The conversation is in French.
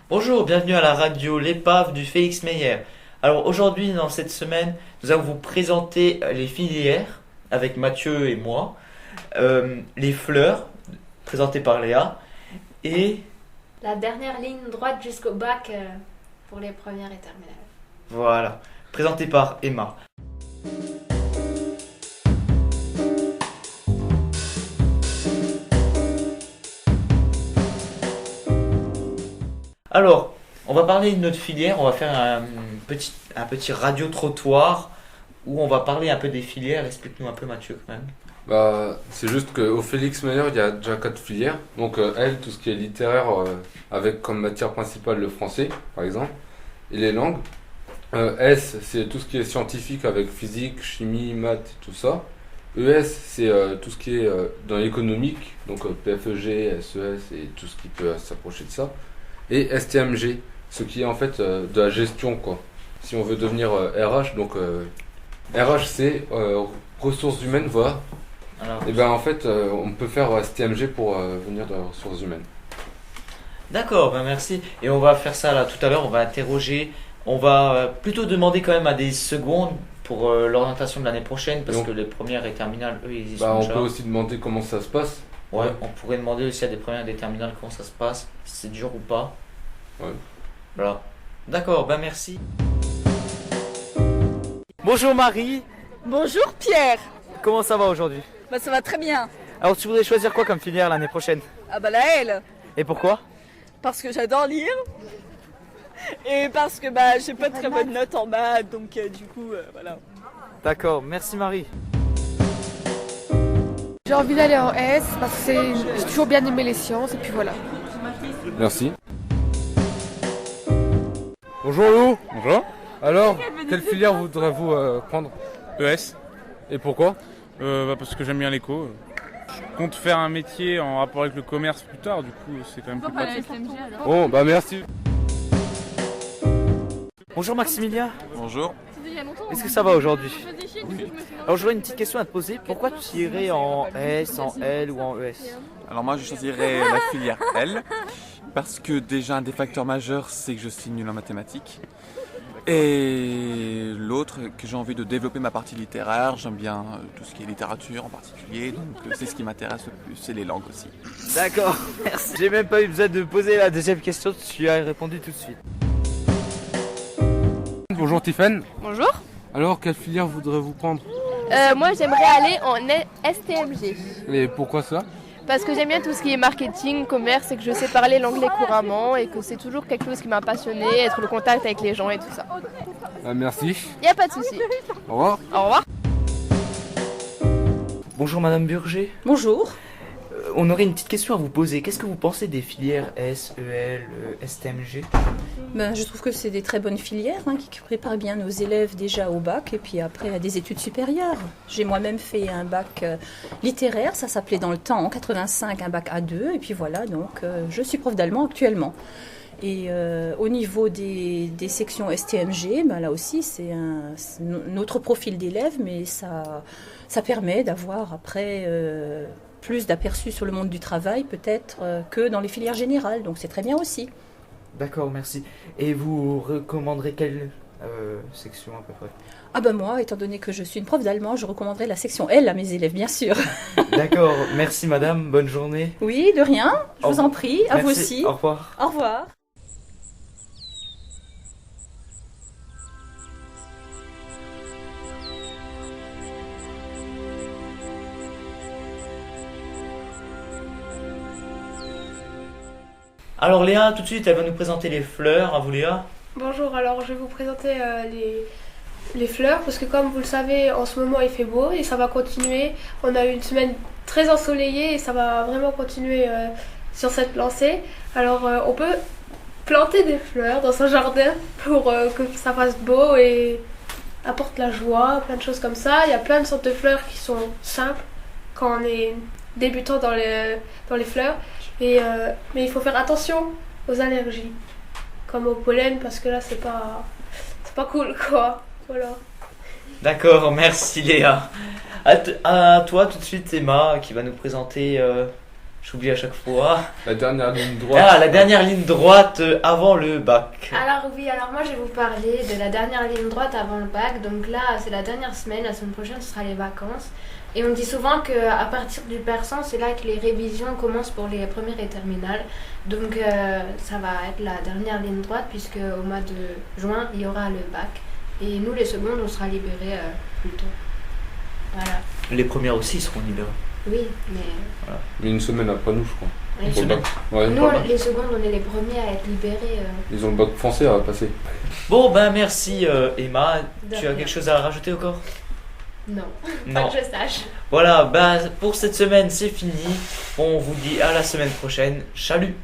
Bonjour, bienvenue à la radio L'Épave du Félix Meyer. Alors aujourd'hui, dans cette semaine, nous allons vous présenter les filières avec Mathieu et moi, les fleurs présentées par Léa et La dernière ligne droite jusqu'au bac pour les premières et terminales. voilà, présentées par Emma. Alors, on va parler de notre filière, on va faire un petit radio-trottoir où on va parler un peu des filières. Explique-nous un peu Mathieu quand même. C'est juste qu'au Félix Meyer, il y a déjà 4 filières. Donc, L, tout ce qui est littéraire, avec comme matière principale le français, par exemple, et les langues. S, c'est tout ce qui est scientifique avec physique, chimie, maths, tout ça. ES, c'est tout ce qui est dans l'économique, donc PFEG, SES et tout ce qui peut s'approcher de ça. Et STMG, ce qui est en fait de la gestion, quoi. Si on veut devenir RH, donc RH c'est ressources humaines, voilà. Alors, Et ben en fait, on peut faire STMG pour venir de ressources humaines. d'accord, ben merci. Et on va faire ça là tout à l'heure, on va interroger, on va plutôt demander quand même à des secondes pour l'orientation de l'année prochaine parce Donc, que les premières et terminales, eux, ils y sont On déjà. peut aussi demander comment ça se passe. Ouais, on pourrait demander aussi à des premières et des terminales comment ça se passe, si c'est dur ou pas. Ouais. Voilà. D'accord, ben merci. Bonjour Marie, Bonjour Pierre. comment ça va aujourd'hui? Bah ça va très bien. Alors tu voudrais choisir quoi comme filière l'année prochaine? Ah bah la L. Et pourquoi? Parce que j'adore lire. Et parce que j'ai pas de très bonne note en maths, donc du coup voilà. D'accord, merci Marie. J'ai envie d'aller en S parce que j'ai toujours bien aimé les sciences et puis voilà. Merci. Bonjour Lou. Bonjour. Alors, quelle filière voudrez-vous prendre? ES. Et pourquoi? Parce que j'aime bien l'éco. Je compte faire un métier en rapport avec le commerce plus tard, du coup c'est quand même plus pratique. Bon, merci. Bonjour Maximilien, Bonjour. est-ce que ça va aujourd'hui? Oui. Alors j'aurais une petite question à te poser, pourquoi tu irais en S, en L ou en ES? Alors moi je choisirais la filière L parce que déjà un des facteurs majeurs c'est que je suis nul en mathématiques et l'autre que j'ai envie de développer ma partie littéraire, j'aime bien tout ce qui est littérature en particulier, donc c'est ce qui m'intéresse le plus, c'est les langues aussi. D'accord, merci. J'ai même pas eu besoin de poser la deuxième question, tu as répondu tout de suite. Bonjour Tiffen. Bonjour. Alors, quelle filière voudrez-vous prendre? Moi j'aimerais aller en STMG Et pourquoi ça? parce que j'aime bien tout ce qui est marketing, commerce et que je sais parler l'anglais couramment et que c'est toujours quelque chose qui m'a passionné, être le contact avec les gens et tout ça. Merci. Y a pas de souci. Au revoir. Au revoir. Bonjour Madame Burger. Bonjour. On aurait une petite question à vous poser. Qu'est-ce que vous pensez des filières S, EL, STMG? Je trouve que c'est des très bonnes filières qui préparent bien nos élèves déjà au bac et puis après à des études supérieures. J'ai moi-même fait un bac littéraire, ça s'appelait dans le temps en 85 un bac A2 et puis voilà, donc je suis prof d'allemand actuellement. Et au niveau des sections STMG, là aussi c'est notre profil d'élève, mais ça permet d'avoir après plus d'aperçus sur le monde du travail peut-être que dans les filières générales, donc c'est très bien aussi. D'accord, merci. Et vous recommanderez quelle section à peu près? Moi, étant donné que je suis une prof d'allemand, je recommanderais la section L à mes élèves, bien sûr. D'accord, merci madame, bonne journée. Oui, de rien, je vous en prie, à vous Merci, aussi. au revoir. Au revoir. Alors Léa, tout de suite, elle va nous présenter les fleurs. À vous Léa. Bonjour, alors je vais vous présenter les fleurs parce que comme vous le savez, en ce moment il fait beau et ça va continuer. On a eu une semaine très ensoleillée et ça va vraiment continuer sur cette lancée. Alors on peut planter des fleurs dans son jardin pour que ça fasse beau et apporte la joie, plein de choses comme ça. Il y a plein de sortes de fleurs qui sont simples quand on est débutant dans les fleurs. Mais il faut faire attention aux allergies, comme au pollen, parce que là c'est pas cool quoi. Voilà. D'accord, merci Léa. À toi tout de suite Emma qui va nous présenter J'oublie à chaque fois. La dernière ligne droite. Ah, la dernière ligne droite avant le bac. Alors oui, alors moi je vais vous parler de la dernière ligne droite avant le bac. Donc là, c'est la dernière semaine, la semaine prochaine ce sera les vacances. Et on dit souvent qu'à partir du persan, c'est là que les révisions commencent pour les premières et terminales. Donc ça va être la dernière ligne droite puisque au mois de juin, il y aura le bac. Et nous, les secondes, on sera libérés plus tôt. Voilà. Les premières aussi seront libérées. Oui, mais... Voilà. Mais une semaine après nous, je crois. Une Pour le semaine. bac. Ouais, nous, pour le bac. les secondes, on est les premiers à être libérés. Ils ont le bac français à passer. Bon, ben merci Emma. De Tu as rien. quelque chose à rajouter encore? Non, Non. pas que je sache. Voilà, ben pour cette semaine, c'est fini. On vous dit à la semaine prochaine. Salut!